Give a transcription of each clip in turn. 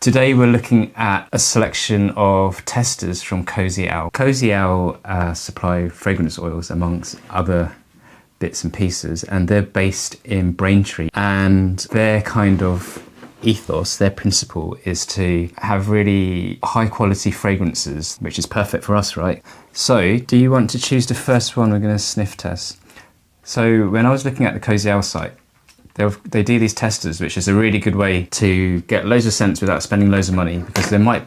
Today we're looking at a selection of testers from Cosy Owl. Cosy Owl supply fragrance oils amongst other bits and pieces, and they're based in Braintree, and their kind of ethos, their principle is to have really high quality fragrances, which is perfect for us, right? So do you want to choose the first one we're going to sniff test? So when I was looking at the Cosy Owl site, they do these testers, which is a really good way to get loads of scents without spending loads of money, because you might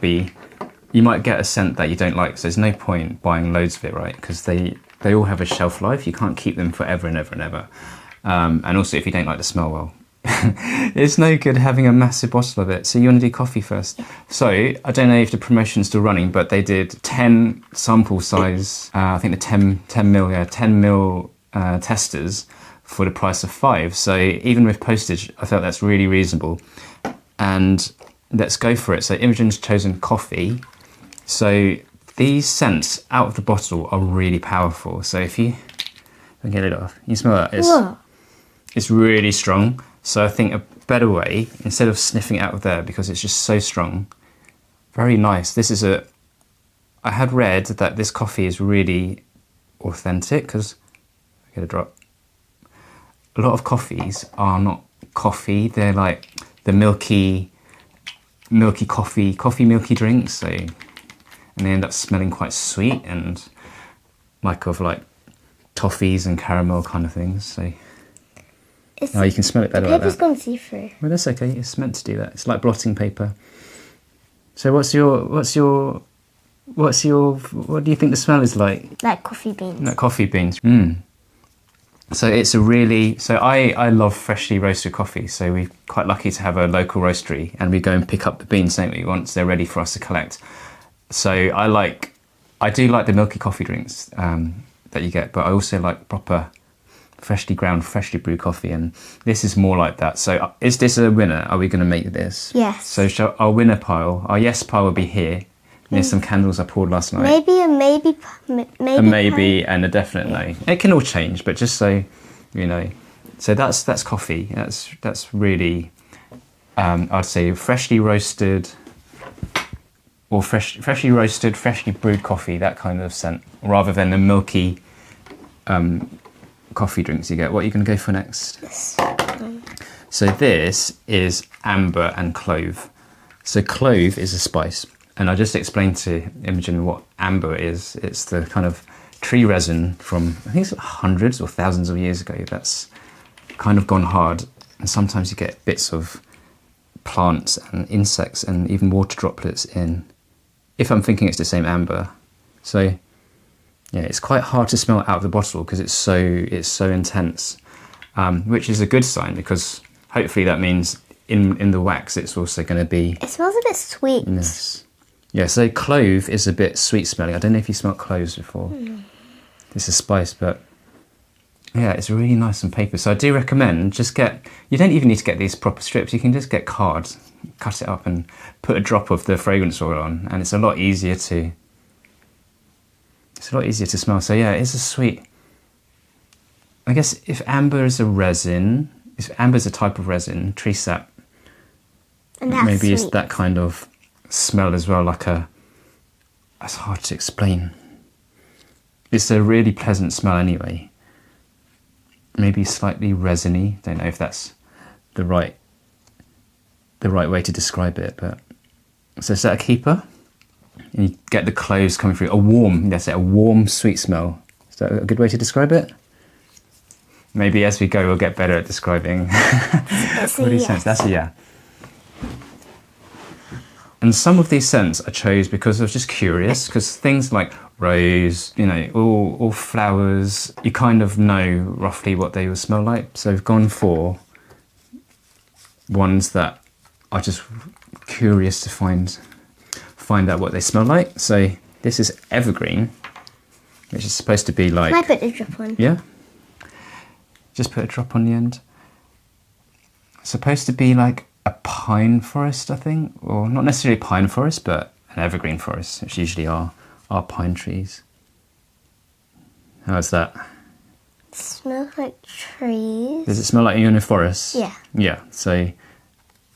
get a scent that you don't like, so there's no point buying loads of it, right? Because they all have a shelf life. You can't keep them forever and ever and ever. And also, if you don't like the smell, well, it's no good having a massive bottle of it. So you want to do coffee first. So I don't know if the promotion's still running, but they did 10 sample size, I think the 10 mil testers for the price of 5. So even with postage, I felt that's really reasonable. And let's go for it. So Imogen's chosen coffee. So these scents out of the bottle are really powerful. So if you get it off, you smell that? It's really strong. So I think a better way, instead of sniffing it out of there, because it's just so strong, very nice. I had read that this coffee is really authentic, because, get a drop. A lot of coffees are not coffee. They're like the milky coffee milky drinks. So, and they end up smelling quite sweet and like toffees and caramel kind of things. So, you can smell it better like that. The paper's gone see-through. Well, that's okay. It's meant to do that. It's like blotting paper. So, what do you think the smell is like? Like coffee beans. Like coffee beans. So I love freshly roasted coffee. So we're quite lucky to have a local roastery, and we go and pick up the beans, don't we, once they're ready for us to collect. So I do like the milky coffee drinks that you get, but I also like proper freshly ground, freshly brewed coffee, and this is more like that. So is this a winner? Are we going to make this? Yes. So our winner pile, our yes pile will be here. There's some candles I poured last night. Maybe A maybe and a definite no. It can all change, but just so you know. So that's coffee. That's really, I'd say freshly roasted, or freshly roasted, freshly brewed coffee. That kind of scent, rather than the milky coffee drinks you get. What are you going to go for next? Yes. So this is amber and clove. So clove is a spice. And I just explained to Imogen what amber is. It's the kind of tree resin from, I think it's hundreds or thousands of years ago, that's kind of gone hard. And sometimes you get bits of plants and insects and even water droplets in, if I'm thinking it's the same amber. So yeah, it's quite hard to smell out of the bottle because it's so intense, which is a good sign, because hopefully that means in the wax it's also going to be... It smells a bit sweet. Yes. Yeah, so clove is a bit sweet smelling. I don't know if you smelled cloves before. It's a spice, but yeah, it's really nice on paper. So I do recommend you don't even need to get these proper strips. You can just get cards, cut it up and put a drop of the fragrance oil on, and it's a lot easier to smell. So yeah, it's a sweet... I guess if amber is a type of resin, tree sap, And that's maybe sweet. it's that kind of smell as well, it's hard to explain. It's a really pleasant smell anyway. Maybe slightly resiny. Don't know if that's the right way to describe it, but so is that a keeper? And you get the cloves coming through. A warm, sweet smell. Is that a good way to describe it? Maybe as we go, we'll get better at describing. It's a yes. That's a yeah. And some of these scents I chose because I was just curious, because things like rose, all flowers, you kind of know roughly what they will smell like. So I've gone for ones that are just curious to find out what they smell like. So this is Evergreen, which is supposed to be like... Can I put a drop on? Yeah. Just put a drop on the end. It's supposed to be like a pine forest, I think, or not necessarily pine forest, but an evergreen forest, which usually are pine trees. How's that? It smells like trees. Does it smell like you're in a forest? Yeah. Yeah, so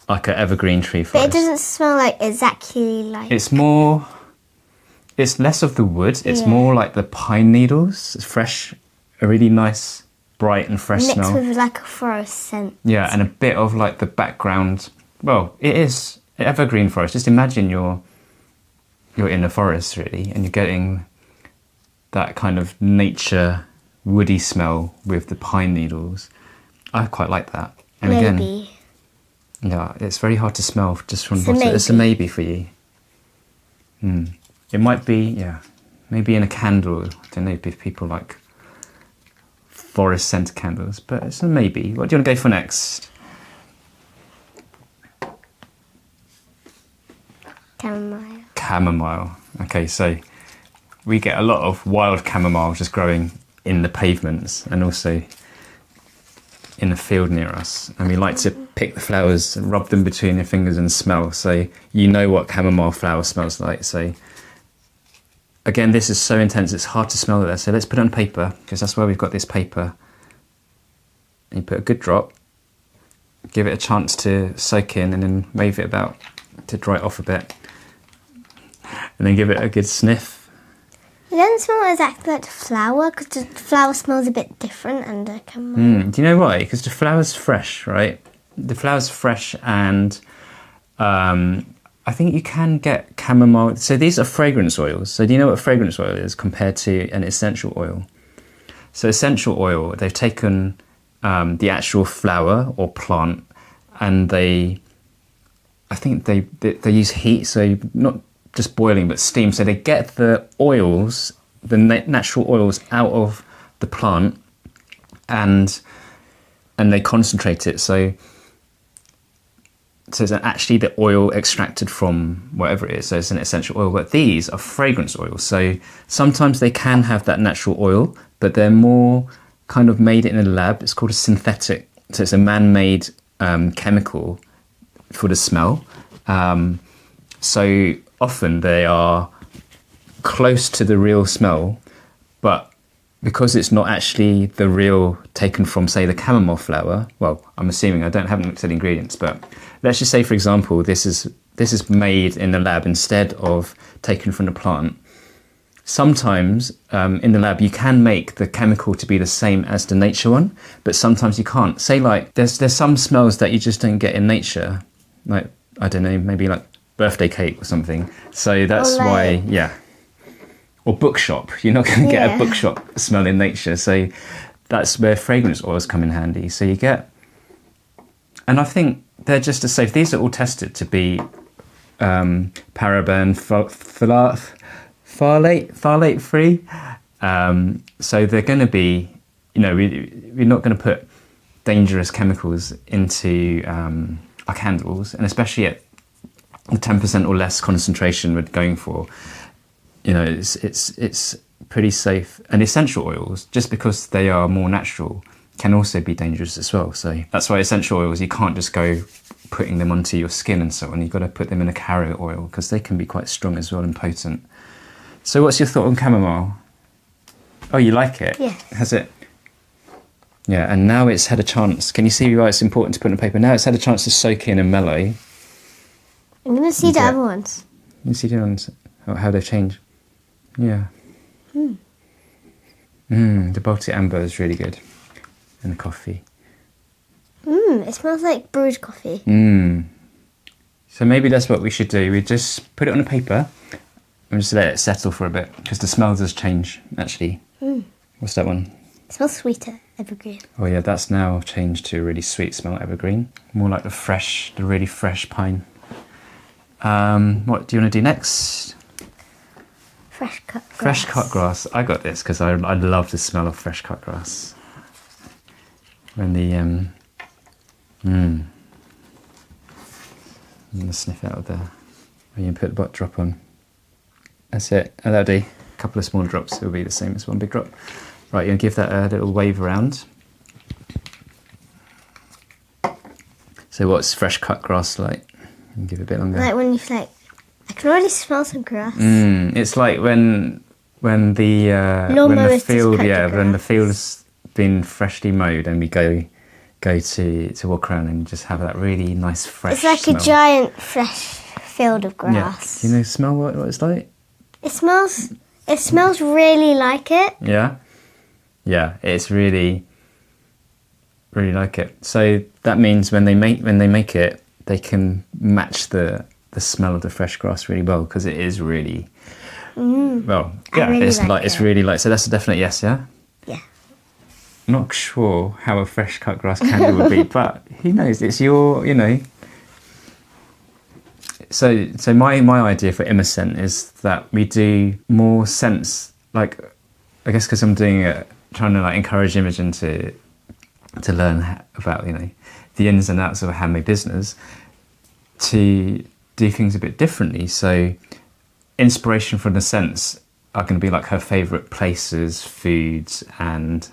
like an evergreen tree But forest. it doesn't smell like exactly like... It's less of the wood. It's Yeah. more like the pine needles. It's fresh, a really nice, bright and fresh mixed smell. with like a forest scent. Yeah, and a bit of like the background. Well, it is evergreen forest. Just imagine you're in a forest really, and you're getting that kind of nature woody smell with the pine needles. I quite like that. And again, Maybe. yeah, it's very hard to smell just from the It's a bottle. It's a maybe. maybe for you. It might be, yeah, maybe in a candle. I don't know if people like forest scent candles, but it's a maybe. What do you want to go for next? Chamomile. Chamomile. Okay, so we get a lot of wild chamomile just growing in the pavements and also in the field near us. And we like to pick the flowers and rub them between your fingers and smell. So you know what chamomile flower smells like. So again, this is so intense, it's hard to smell it there. So let's put it on paper, because that's why we've got this paper. And you put a good drop, give it a chance to soak in, and then wave it about to dry it off a bit. And then give it a good sniff. It doesn't smell exactly like the flower, because the flower smells a bit different under chamomile. Do you know why? Because the flower's fresh, right? The flower's fresh, and I think you can get chamomile. So these are fragrance oils. So do you know what fragrance oil is compared to an essential oil? So essential oil, they've taken the actual flower or plant, and I think they use heat, so not just boiling but steam. So they get the oils, the natural oils out of the plant, and they concentrate it. So it's actually the oil extracted from whatever it is. So it's an essential oil. But these are fragrance oils. So sometimes they can have that natural oil, but they're more kind of made in a lab. It's called a synthetic. So it's a man-made chemical for the smell. So often they are close to the real smell, but because it's not actually the real taken from, say, the chamomile flower, well, I'm assuming, haven't looked at the ingredients, but let's just say, for example, this is made in the lab instead of taken from the plant. Sometimes in the lab you can make the chemical to be the same as the nature one, but sometimes you can't. Say like there's some smells that you just don't get in nature, like, I don't know, maybe like birthday cake or something. So that's why, yeah. Or bookshop. You're not going to get a bookshop smell in nature. So that's where fragrance oils come in handy. So you get, and I think they're just as safe. These are all tested to be paraben, phthalate free. So they're going to be, we're not going to put dangerous chemicals into our candles, and especially at the 10% or less concentration we're going for, it's pretty safe. And essential oils, just because they are more natural, can also be dangerous as well. So that's why essential oils, you can't just go putting them onto your skin and so on. You've got to put them in a carrier oil, because they can be quite strong as well and potent. So what's your thought on chamomile? Oh, you like it? Yeah. Has it? Yeah, and now it's had a chance. Can you see why it's important to put on paper? Now it's had a chance to soak in and mellow. I'm going to see the other ones. You see the ones, how they've changed. Yeah. The Baltic amber is really good. And the coffee. It smells like brewed coffee. So maybe that's what we should do. We just put it on a paper and just let it settle for a bit, because the smell does change, actually. What's that one? It smells sweeter, evergreen. Oh yeah, that's now changed to a really sweet smell, evergreen. More like the really fresh pine. What do you want to do next? Fresh cut grass. Fresh cut grass. I got this because I love the smell of fresh cut grass. When the I'm gonna sniff out of there. When you put the drop on. That's it. And that'll do. A couple of small drops. It'll be the same as one big drop. Right, you're gonna give that a little wave around. So what's fresh cut grass like? And give it a bit longer. Like when you I can already smell some grass. It's like when the Lawnmowers just field, cut the when the grass. field's been freshly mowed, and we go Yeah. go to walk around and just have that really nice fresh It's like smell. a giant fresh field of Yeah. grass. Do you know smell what it's like? It smells really like it. Yeah. Yeah, it's really like it. So that means when they make it, they can match the smell of the fresh grass really well, because it is really well. Yeah, really it's like like it's it. really like. So that's a definite yes. Yeah. Yeah. I'm not sure how a fresh cut grass candle would be, but who knows? It's your, So my idea for Immer scent is that we do more scents, like, I guess because I'm doing it, trying to like encourage Imogen to learn about the ins and outs of a handmade business, to do things a bit differently. So inspiration from the scents are going to be like her favourite places, foods, and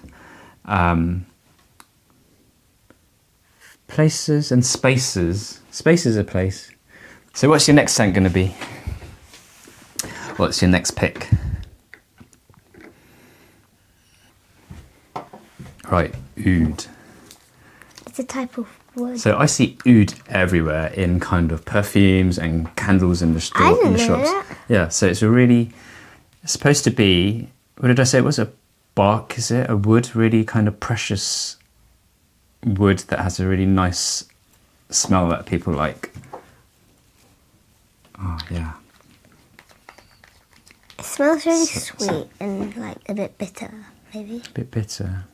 places and spaces. Space is a place. So what's your next scent going to be? What's your next pick? Right, oud. It's a type of wood. So I see oud everywhere in kind of perfumes and candles in the store, I didn't in the know shops. that. Yeah, so it's supposed to be, what did I say? It was a bark, is it? A wood, really kind of precious wood that has a really nice smell that people like. Oh, yeah. It smells really sweet and like a bit bitter, maybe. A bit bitter.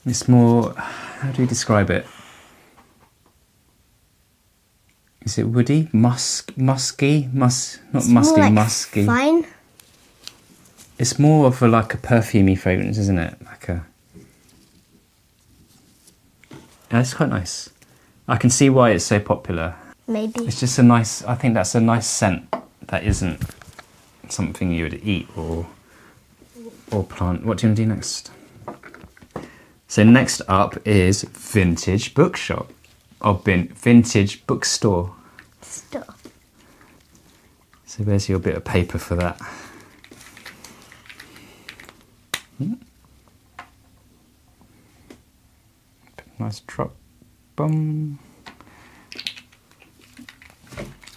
It's more, how do you describe it? Is it woody? Musky? Not It's musty, more like musky. fine. It's more of like a perfumey fragrance, isn't it? Yeah, it's quite nice. I can see why it's so popular. Maybe. It's just I think that's a nice scent that isn't something you would eat or plant. What do you want to do next? So next up is vintage bookshop, or vintage bookstore. Stuff. So where's your bit of paper for that? Nice drop. Boom.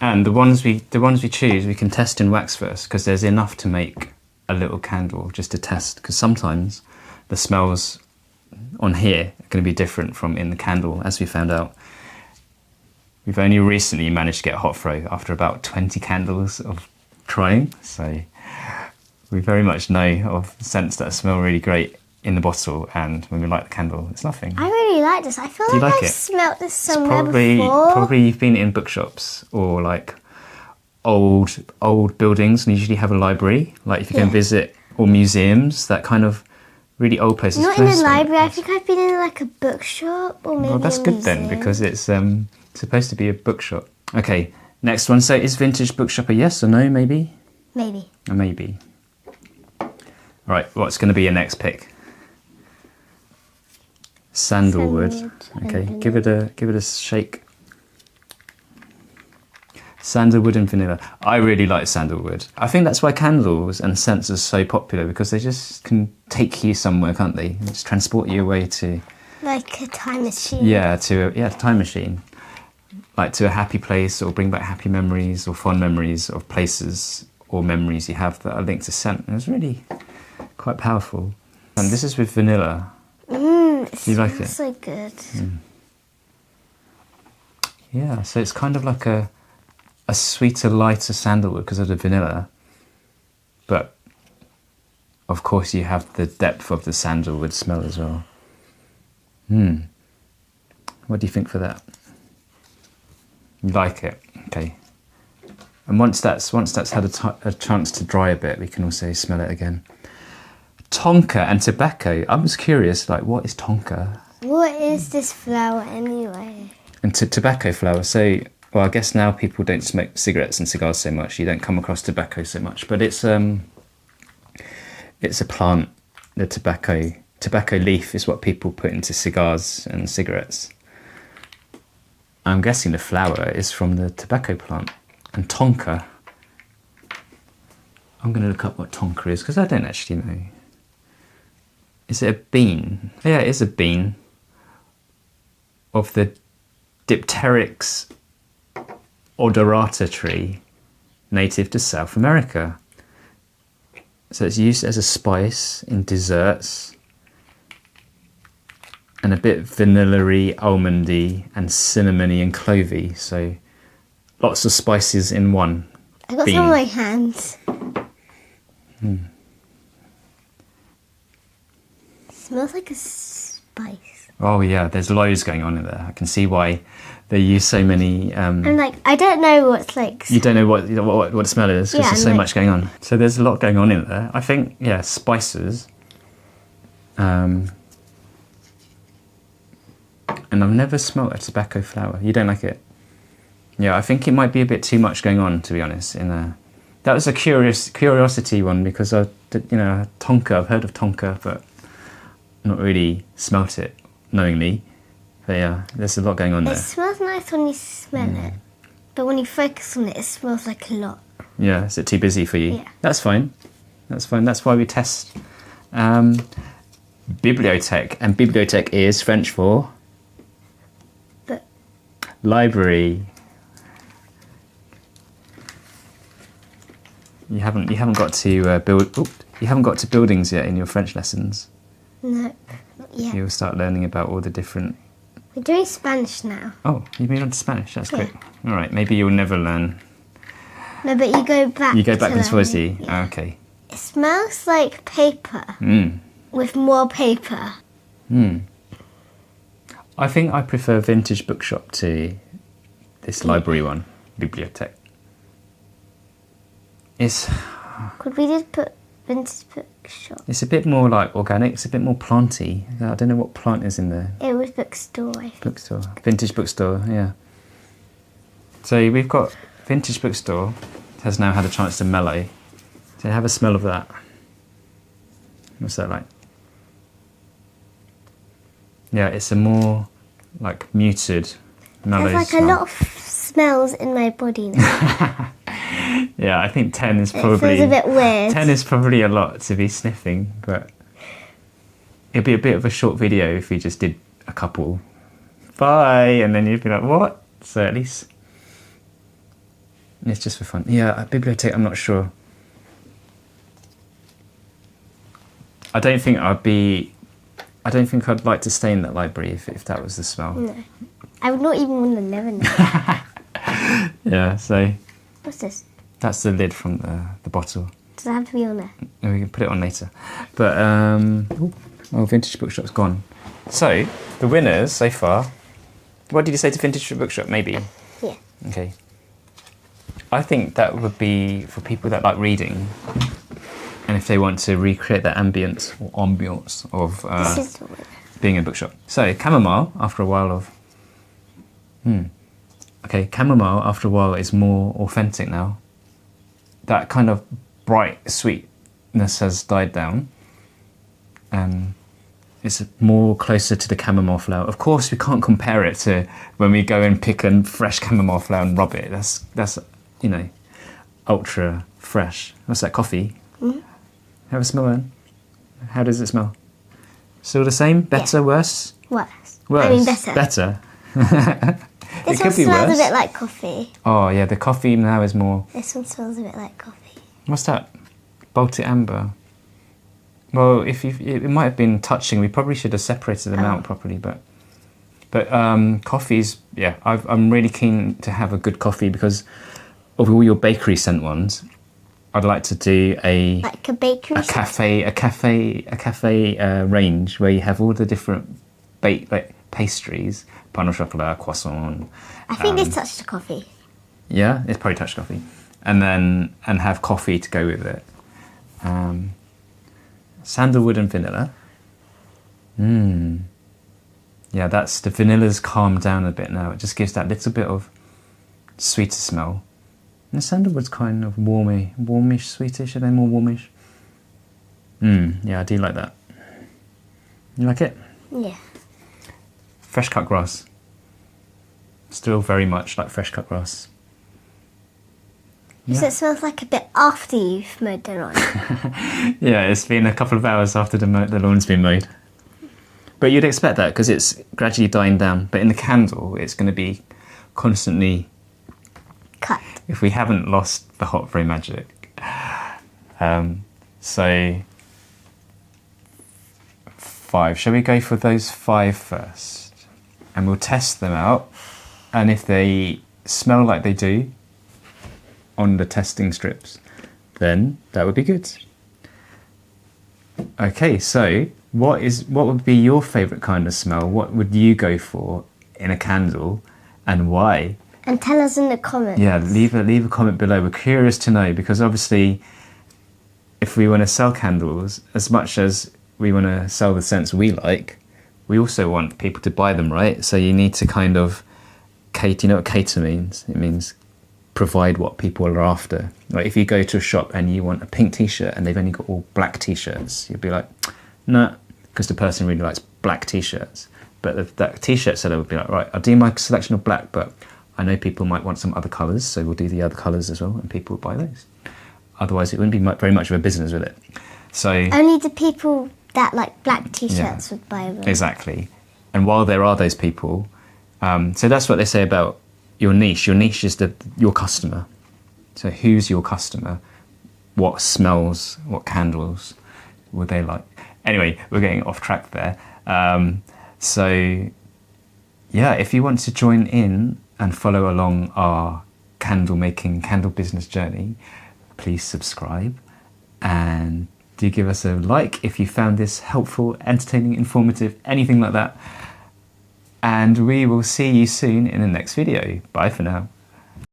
And the ones we choose, we can test in wax first, because there's enough to make a little candle just to test. Because sometimes the smells on here are going to be different from in the candle, as we found out. We've only recently managed to get hot throw after about 20 candles of trying, so we very much know of scents that smell really great in the bottle, and when we light the candle, it's nothing. I really like this. I feel Do you like like I've it? smelt this It's somewhere before. probably you've been in bookshops or like old buildings, and usually have a library. Like if you go and Yeah. visit, or museums, that kind of really old places. Not in a First one- library. I think I've been in like a bookshop or maybe Well, that's a good then, museum. because it's supposed to be a bookshop. Okay, next one. So is vintage bookshop a yes or no? Maybe. Maybe. A maybe. Right, what's going to be your next pick? Sandalwood. Sandalwood Okay, and give it a shake. Sandalwood and vanilla. I really like sandalwood. I think that's why candles and scents are so popular, because they just can take you somewhere, can't they? Just transport you away to Like a time machine. to a time machine, like to a happy place, or bring back happy memories or fond memories of places or memories you have that are linked to scent. And it's really quite powerful. And this is with vanilla. It You like smells it? so good. Yeah, so it's kind of like a sweeter, lighter sandalwood because of the vanilla, but of course you have the depth of the sandalwood smell as well. What do you think for that? You like it? Okay. And once that's had a chance to dry a bit, we can also smell it again. Tonka and tobacco. I was curious, like, what is tonka? What is this flower anyway? And tobacco flower. So, well, I guess now people don't smoke cigarettes and cigars so much. You don't come across tobacco so much, but it's a plant. The tobacco leaf is what people put into cigars and cigarettes. I'm guessing the flower is from the tobacco plant. And tonka. I'm going to look up what Tonka is because I don't actually know. Is it a bean? Yeah, it is a bean of the Dipteryx odorata tree, native to South America. So it's used as a spice in desserts and a bit vanilla-y, almondy and cinnamony and clovey. So lots of spices in one. I got bean. some on my hands. Smells like a spice. Oh yeah, there's loads going on in there. I can see why they use so many. And like, I don't know what's like. You don't know what the smell is because there's so much going on. So there's a lot going on in there. I think spices. And I've never smelt a tobacco flower. You don't like it? Yeah, I think it might be a bit too much going on, to be honest. In there, that was a curiosity one because Tonka. I've heard of Tonka, but not really smelt it knowingly. But yeah, there's a lot going on there. It smells nice when you smell it, but when you focus on it, it smells like a lot. Yeah, is it too busy for you? Yeah. That's fine. That's fine. That's why we test. Bibliotheque, and bibliothèque is French for But library. You haven't got to build. You haven't got to buildings yet in your French lessons. no, not yet. You'll start learning about all the different. We're doing Spanish now. Oh, you've moved on to Spanish. That's Yeah. great. All right, maybe you'll never learn. No, but you go back. You go back and forth, learning. yeah. Okay. It smells like paper with more paper. I think I prefer Vintage Bookshop to this library one, Bibliotheque. Could we just put Vintage Bookshop? It's a bit more like organic. It's a bit more planty. I don't know what plant is in there. It was Bookstore, I think. Bookstore, Vintage Bookstore, yeah. So we've got Vintage Bookstore has now had a chance to mellow. So have a smell of that. What's that like? Yeah, it's a more like muted, mellow There's like smell. a lot of smells in my body now. Yeah, I think 10 is It probably feels a bit weird. 10 is probably a lot to be sniffing, but it'd be a bit of a short video if we just did a couple. Bye, and then you'd be like, what? So at least it's just for fun. Yeah, a bibliotheque, I'm not sure. I don't think I'd like to stay in that library if that was the smell. No. I would not even want to live in there. Yeah, so What's this? that's the lid from the bottle. Does it have to be on there? And we can put it on later. But, Vintage Bookshop's gone. So, the winners so far. What did you say to Vintage Bookshop? Maybe? Yeah. Okay. I think that would be for people that like reading and if they want to recreate that ambience of This is the one. being in a bookshop. So, Chamomile, after a while of... Okay, Chamomile, after a while, is more authentic now. That kind of bright sweetness has died down. It's more closer to the chamomile flower. Of course, we can't compare it to when we go and pick a fresh chamomile flower and rub it. That's ultra fresh. What's that, coffee? Mm-hmm. Have a smell then. How does it smell? Still the same? Better? Yeah. Worse? Worse. Worse? I mean, better. Better. This It one could be smells worse. a bit like coffee. Oh yeah, the coffee now is more... This one smells a bit like coffee. What's that? Baltic amber. Well, it might have been touching. We probably should have separated them out properly, but coffees. Yeah, I'm really keen to have a good coffee because of all your bakery scent ones. I'd like to do Like a bakery. a cafe range where you have all the different pastries, pain au chocolat, croissant. I think this touched the coffee. Yeah, it's probably touched coffee, and have coffee to go with it. Sandalwood and vanilla. Yeah, the vanilla's calmed down a bit now. It just gives that little bit of sweeter smell. And the sandalwood's kind of warmish, sweetish. Are they more warmish? Yeah, I do like that. You like it? Yeah. Fresh cut grass. Still very much like fresh cut grass. So it smells like a bit after you've mowed the lawn. Yeah, it's been a couple of hours after the lawn's been mowed. But you'd expect that because it's gradually dying down. But in the candle, it's going to be constantly Cut. if we haven't lost the hot frame magic. So 5. Shall we go for those 5 first? And we'll test them out. And if they smell like they do on the testing strips, then that would be good. Okay, so what would be your favourite kind of smell? What would you go for in a candle and why? And tell us in the comments. Yeah, leave a comment below. We're curious to know because obviously if we want to sell candles, as much as we want to sell the scents we like, we also want people to buy them, right? So you need to kind of cater. You know what cater means? It means provide what people are after. Like if you go to a shop and you want a pink t-shirt and they've only got all black t-shirts, you'd be like, nah, because the person really likes black t-shirts. But that t-shirt seller would be like, right, I'll do my selection of black, but I know people might want some other colours, so we'll do the other colours as well, and people will buy those. Otherwise, it wouldn't be very much of a business, would it? So only the people that like black t-shirts would buy them. Exactly. And while there are those people, so that's what they say about your niche. Your niche is your customer. So who's your customer? What smells, what candles would they like? Anyway, we're getting off track there. So yeah, if you want to join in and follow along our candle business journey, please subscribe and do give us a like if you found this helpful, entertaining, informative, anything like that. And we will see you soon in the next video. Bye for now.